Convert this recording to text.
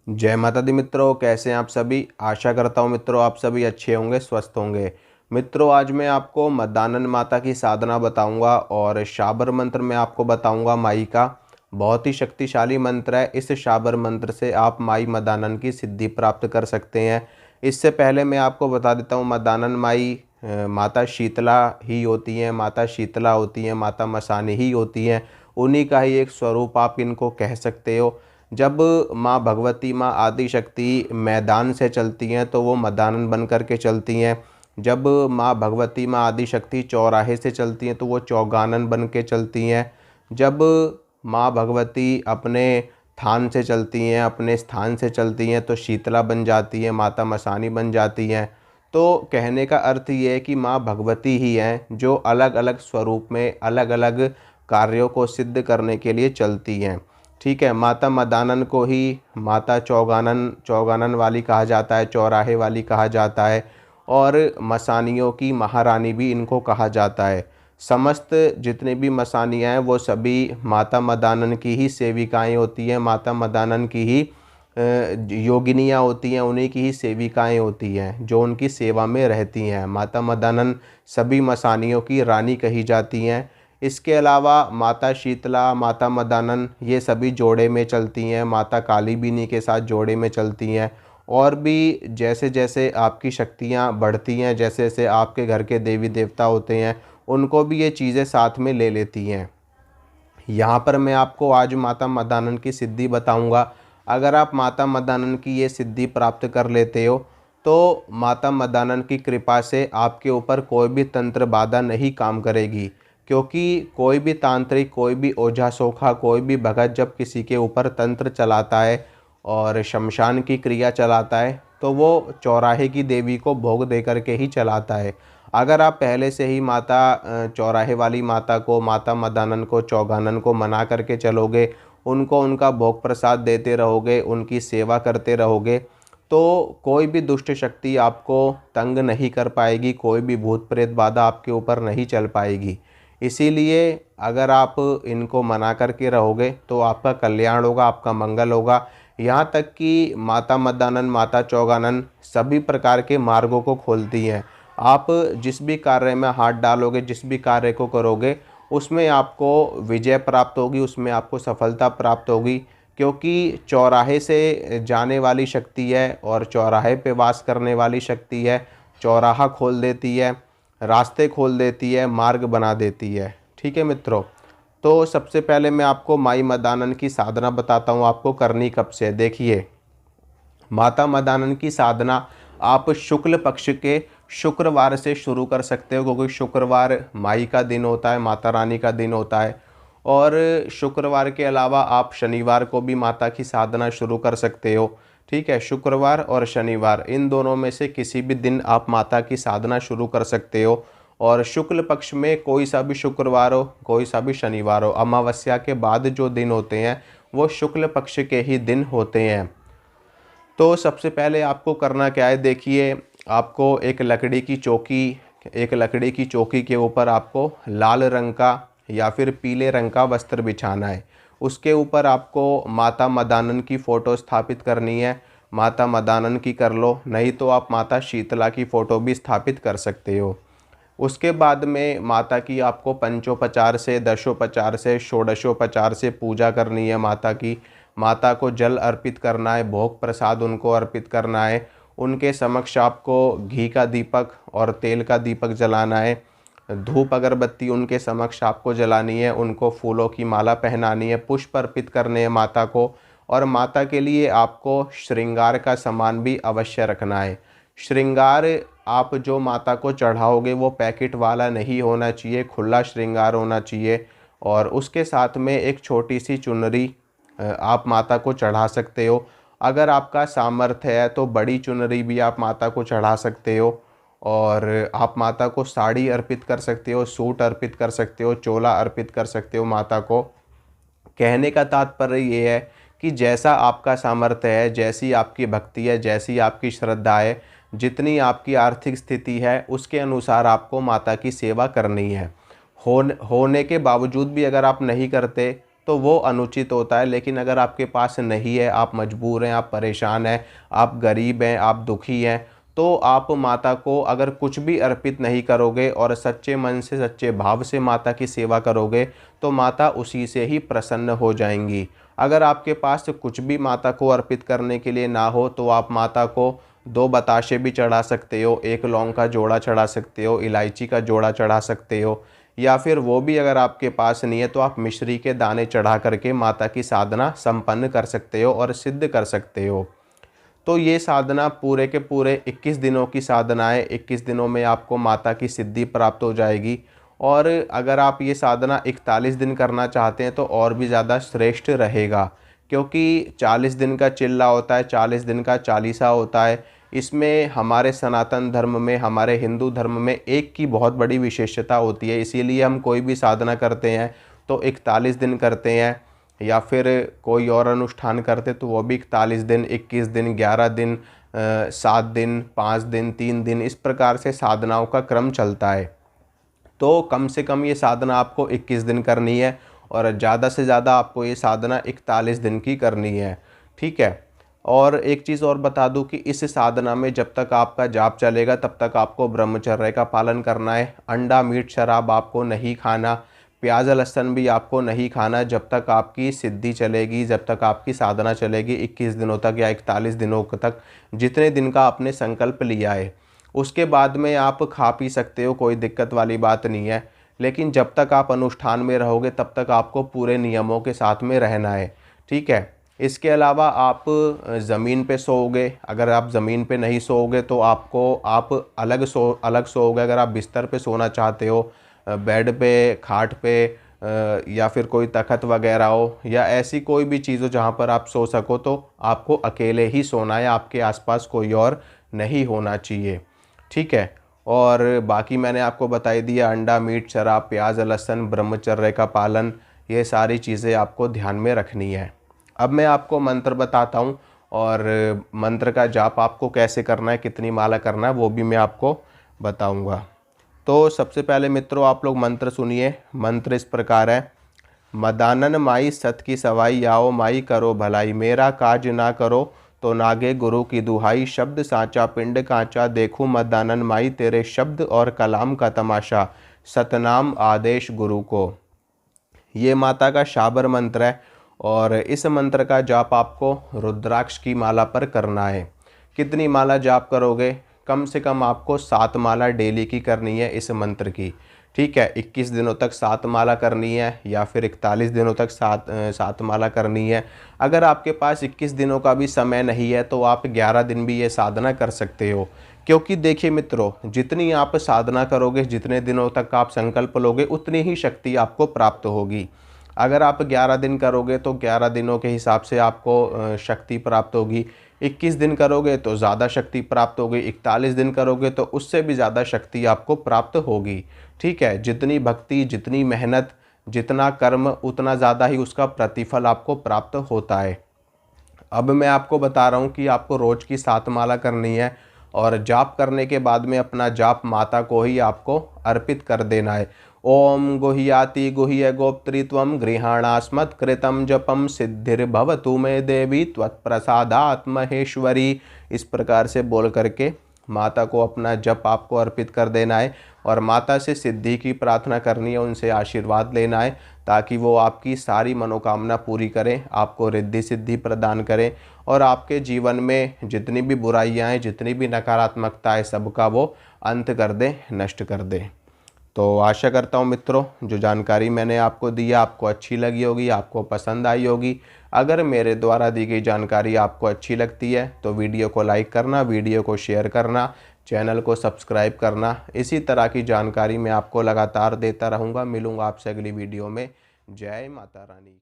जय माता दी मित्रों, कैसे हैं आप सभी। आशा करता हूँ मित्रों आप सभी अच्छे होंगे, स्वस्थ होंगे। मित्रों आज मैं आपको मद्दानन माता की साधना बताऊंगा और शाबर मंत्र में आपको बताऊंगा माई का। बहुत ही शक्तिशाली मंत्र है। इस शाबर मंत्र से आप माई मदानन की सिद्धि प्राप्त कर सकते हैं। इससे पहले मैं आपको बता देता हूँ मदानन माई माता शीतला ही होती हैं। माता शीतला होती हैं, माता मसानी ही होती हैं। उन्हीं का ही एक स्वरूप आप इनको कह सकते हो। जब माँ भगवती, माँ आदि शक्ति मैदान से चलती हैं तो वो मदानन बन कर के चलती हैं। जब माँ भगवती, माँ आदि शक्ति चौराहे से चलती हैं तो वो चौगानन बन के चलती हैं। जब माँ भगवती अपने थान से चलती हैं, अपने स्थान से चलती हैं तो शीतला बन जाती है, माता मसानी बन जाती हैं। तो कहने का अर्थ ये है कि माँ भगवती ही हैं जो अलग अलग स्वरूप में अलग अलग कार्यों को सिद्ध करने के लिए चलती हैं। ठीक है। माता मदानन को ही माता चौगानन चौगानन वाली कहा जाता है, चौराहे वाली कहा जाता है। और मसानियों की महारानी भी इनको कहा जाता है। समस्त जितने भी मसानियाँ हैं वो सभी माता मदानन की ही सेविकाएं होती हैं, माता मदानन की ही योगिनियाँ होती हैं, उन्हीं की ही सेविकाएं होती हैं जो उनकी सेवा में रहती हैं। माता मदानन सभी मसानियों की रानी कही जाती हैं। इसके अलावा माता शीतला, माता मदानन ये सभी जोड़े में चलती हैं। माता काली भी इन्हीं के साथ जोड़े में चलती हैं। और भी जैसे जैसे आपकी शक्तियाँ बढ़ती हैं, जैसे जैसे आपके घर के देवी देवता होते हैं उनको भी ये चीज़ें साथ में ले लेती हैं। यहाँ पर मैं आपको आज माता मदानन की सिद्धि बताऊँगा। अगर आप माता मदानन की ये सिद्धि प्राप्त कर लेते हो तो माता मदानन की कृपा से आपके ऊपर कोई भी तंत्र बाधा नहीं काम करेगी। क्योंकि कोई भी तांत्रिक, कोई भी ओझा सोखा, कोई भी भगत जब किसी के ऊपर तंत्र चलाता है और शमशान की क्रिया चलाता है तो वो चौराहे की देवी को भोग दे करके ही चलाता है। अगर आप पहले से ही माता चौराहे वाली माता को, माता मदानन को, चौगानन को मना करके चलोगे, उनको उनका भोग प्रसाद देते रहोगे, उनकी सेवा करते रहोगे तो कोई भी दुष्ट शक्ति आपको तंग नहीं कर पाएगी, कोई भी भूत प्रेत बाधा आपके ऊपर नहीं चल पाएगी। इसीलिए अगर आप इनको मना करके रहोगे तो आपका कल्याण होगा, आपका मंगल होगा। यहाँ तक कि माता मदानन, माता चौगानन सभी प्रकार के मार्गों को खोलती हैं। आप जिस भी कार्य में हाथ डालोगे, जिस भी कार्य को करोगे उसमें आपको विजय प्राप्त होगी, उसमें आपको सफलता प्राप्त होगी। क्योंकि चौराहे से जाने वाली शक्ति है और चौराहे पे वास करने वाली शक्ति है। चौराहा खोल देती है, रास्ते खोल देती है, मार्ग बना देती है। ठीक है मित्रों। तो सबसे पहले मैं आपको माई मदानन की साधना बताता हूँ, आपको करनी कब से है। देखिए, माता मदानन की साधना आप शुक्ल पक्ष के शुक्रवार से शुरू कर सकते हो, क्योंकि शुक्रवार माई का दिन होता है, माता रानी का दिन होता है। और शुक्रवार के अलावा आप शनिवार को भी माता की साधना शुरू कर सकते हो। ठीक है। शुक्रवार और शनिवार इन दोनों में से किसी भी दिन आप माता की साधना शुरू कर सकते हो। और शुक्ल पक्ष में कोई सा भी शुक्रवार हो, कोई सा भी शनिवार हो, अमावस्या के बाद जो दिन होते हैं वो शुक्ल पक्ष के ही दिन होते हैं। तो सबसे पहले आपको करना क्या है, देखिए, आपको एक लकड़ी की चौकी के ऊपर आपको लाल रंग का या फिर पीले रंग का वस्त्र बिछाना है। उसके ऊपर आपको माता मदानन की फ़ोटो स्थापित करनी है। माता मदानन की कर लो, नहीं तो आप माता शीतला की फ़ोटो भी स्थापित कर सकते हो। उसके बाद में माता की आपको पंचोपचार से, दशोपचार से, षोडशोपचार से पूजा करनी है माता की। माता को जल अर्पित करना है, भोग प्रसाद उनको अर्पित करना है। उनके समक्ष आपको घी का दीपक और तेल का दीपक जलाना है। धूप अगरबत्ती उनके समक्ष आपको जलानी है। उनको फूलों की माला पहनानी है, पुष्प अर्पित करने हैं माता को। और माता के लिए आपको श्रृंगार का सामान भी अवश्य रखना है। श्रृंगार आप जो माता को चढ़ाओगे वो पैकेट वाला नहीं होना चाहिए, खुला श्रृंगार होना चाहिए। और उसके साथ में एक छोटी सी चुनरी आप माता को चढ़ा सकते हो। अगर आपका सामर्थ्य है तो बड़ी चुनरी भी आप माता को चढ़ा सकते हो। और आप माता को साड़ी अर्पित कर सकते हो, सूट अर्पित कर सकते हो, चोला अर्पित कर सकते हो माता को। कहने का तात्पर्य ये है कि जैसा आपका सामर्थ्य है, जैसी आपकी भक्ति है, जैसी आपकी श्रद्धा है, जितनी आपकी आर्थिक स्थिति है उसके अनुसार आपको माता की सेवा करनी है। होने के बावजूद भी अगर आप नहीं करते तो वो अनुचित होता है। लेकिन अगर आपके पास नहीं है, आप मजबूर हैं, आप परेशान हैं, आप गरीब हैं, आप दुखी हैं, तो आप माता को अगर कुछ भी अर्पित नहीं करोगे और सच्चे मन से, सच्चे भाव से माता की सेवा करोगे तो माता उसी से ही प्रसन्न हो जाएंगी। अगर आपके पास कुछ भी माता को अर्पित करने के लिए ना हो तो आप माता को 2 बताशे भी चढ़ा सकते हो, 1 लौंग का जोड़ा चढ़ा सकते हो, इलायची का जोड़ा चढ़ा सकते हो, या फिर वो भी अगर आपके पास नहीं है तो आप मिश्री के दाने चढ़ा करके माता की साधना संपन्न कर सकते हो और सिद्ध कर सकते हो। तो ये साधना पूरे के पूरे 21 दिनों की साधना है। 21 दिनों में आपको माता की सिद्धि प्राप्त हो जाएगी। और अगर आप ये साधना 41 दिन करना चाहते हैं तो और भी ज़्यादा श्रेष्ठ रहेगा, क्योंकि 40 दिन का चिल्ला होता है, 40 दिन का चालीसा होता है। इसमें हमारे सनातन धर्म में, हमारे हिंदू धर्म में एक की बहुत बड़ी विशेषता होती है। इसीलिए हम कोई भी साधना करते हैं तो 41 दिन करते हैं, या फिर कोई और अनुष्ठान करते तो वो भी 41 दिन, 21 दिन, 11 दिन, 7 दिन, 5 दिन, 3 दिन, इस प्रकार से साधनाओं का क्रम चलता है। तो कम से कम ये साधना आपको 21 दिन करनी है और ज़्यादा से ज़्यादा आपको ये साधना 41 दिन की करनी है। ठीक है। और एक चीज़ और बता दूं कि इस साधना में जब तक आपका जाप चलेगा तब तक आपको ब्रह्मचर्य का पालन करना है। अंडा, मीट, शराब आपको नहीं खाना, प्याज, लहसुन भी आपको नहीं खाना जब तक आपकी सिद्धि चलेगी, जब तक आपकी साधना चलेगी 21 दिनों तक या 41 दिनों तक, जितने दिन का आपने संकल्प लिया है। उसके बाद में आप खा पी सकते हो, कोई दिक्कत वाली बात नहीं है। लेकिन जब तक आप अनुष्ठान में रहोगे तब तक आपको पूरे नियमों के साथ में रहना है। ठीक है। इसके अलावा आप ज़मीन पे सोओगे। अगर आप ज़मीन पे नहीं सोओगे तो आप अलग सोओगे। अगर आप बिस्तर पे सोना चाहते हो, बेड पे, खाट पे, या फिर कोई तख़्त वगैरह हो, या ऐसी कोई भी चीज़ हो जहाँ पर आप सो सको, तो आपको अकेले ही सोना है, आपके आसपास कोई और नहीं होना चाहिए। ठीक है। और बाकी मैंने आपको बता ही दिया, अंडा, मीट, शराब, प्याज, लहसुन, ब्रह्मचर्य का पालन, ये सारी चीज़ें आपको ध्यान में रखनी है। अब मैं आपको मंत्र बताता हूँ और मंत्र का जाप आपको कैसे करना है, कितनी माला करना है, वो भी मैं आपको बताऊँगा। तो सबसे पहले मित्रों आप लोग मंत्र सुनिए। मंत्र इस प्रकार है। मदानन माई सत की सवाई, आओ माई करो भलाई, मेरा काज ना करो तो नागे गुरु की दुहाई, शब्द साचा पिंड कांचा, देखूं मदानन माई तेरे शब्द और कलाम का तमाशा, सतनाम आदेश गुरु को। ये माता का शाबर मंत्र है और इस मंत्र का जाप आपको रुद्राक्ष की माला पर करना है। कितनी माला जाप करोगे? कम से कम आपको 7 माला डेली की करनी है इस मंत्र की। ठीक है। 21 दिनों तक 7 माला करनी है या फिर 41 दिनों तक 7 माला करनी है। अगर आपके पास 21 दिनों का भी समय नहीं है तो आप 11 दिन भी ये साधना कर सकते हो। क्योंकि देखिए मित्रों, जितनी आप साधना करोगे, जितने दिनों तक आप संकल्प लोगे, उतनी ही शक्ति आपको प्राप्त होगी। अगर आप 11 दिन करोगे तो 11 दिनों के हिसाब से आपको शक्ति प्राप्त होगी। 21 दिन करोगे तो ज़्यादा शक्ति प्राप्त होगी। 41 दिन करोगे तो उससे भी ज़्यादा शक्ति आपको प्राप्त होगी। ठीक है। जितनी भक्ति, जितनी मेहनत, जितना कर्म, उतना ज़्यादा ही उसका प्रतिफल आपको प्राप्त होता है। अब मैं आपको बता रहा हूँ कि आपको रोज़ की 7 माला करनी है और जाप करने के बाद में अपना जाप माता को ही आपको अर्पित कर देना है। ओम गुह्याति गुह्य गोप्त्री त्वं गृहाणास्मत्कृतं जपम सिद्धिर्भवतु मे देवी त्वत्प्रसादात् महेश्वरी। इस प्रकार से बोल करके माता को अपना जप आपको अर्पित कर देना है और माता से सिद्धि की प्रार्थना करनी है, उनसे आशीर्वाद लेना है ताकि वो आपकी सारी मनोकामना पूरी करें, आपको रिद्धि सिद्धि प्रदान करें और आपके जीवन में जितनी भी बुराइयां हैं, जितनी भी नकारात्मकता है, सबका वो अंत कर दे, नष्ट कर दे। तो आशा करता हूँ मित्रों, जो जानकारी मैंने आपको दी है आपको अच्छी लगी होगी, आपको पसंद आई होगी। अगर मेरे द्वारा दी गई जानकारी आपको अच्छी लगती है तो वीडियो को लाइक करना, वीडियो को शेयर करना, चैनल को सब्सक्राइब करना। इसी तरह की जानकारी मैं आपको लगातार देता रहूँगा। मिलूँगा आपसे अगली वीडियो में। जय माता रानी।